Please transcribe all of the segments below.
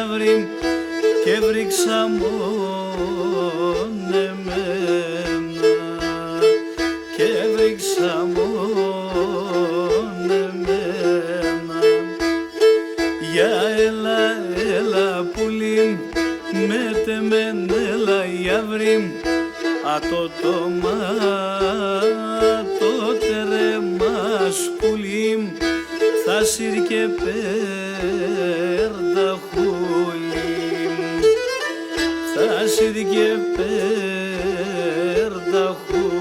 γιαύρη και βρήξα μόνο εμένα και βρήξα μόνο εμένα. Για έλα, έλα πουλί με τεμέν, έλα γιαύρη ατότομα το τερέμα σκουλί θα σύρ και πέρτα χούλι, θα σύρ και πέρτα χούλι.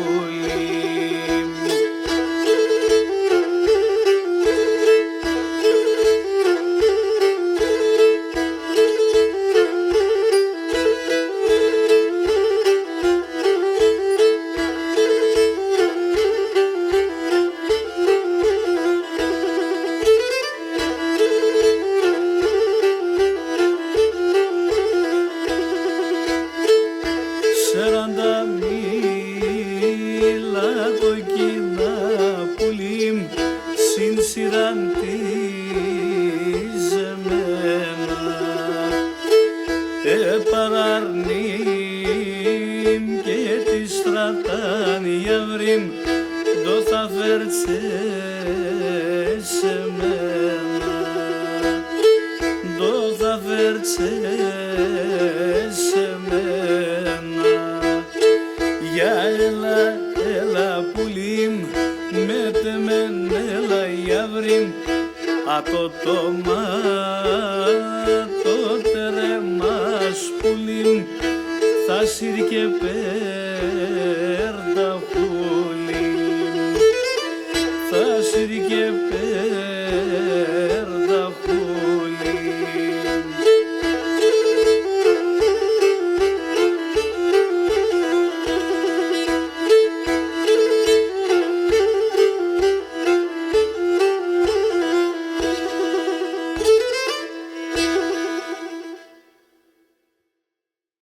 Σαράντα μίλα το κοινά πουλί συν σειραντίζεμένα επαραρνήμ και τη στρατάν γιαύριμ το θα φέρτσε σε μένα, το θα φέρτσε σε μένα. Για έλα, έλα πουλί με τεμέν, έλα γιαύρη ατότομα το τερέμα σπουλί θα σύρ και πέρτα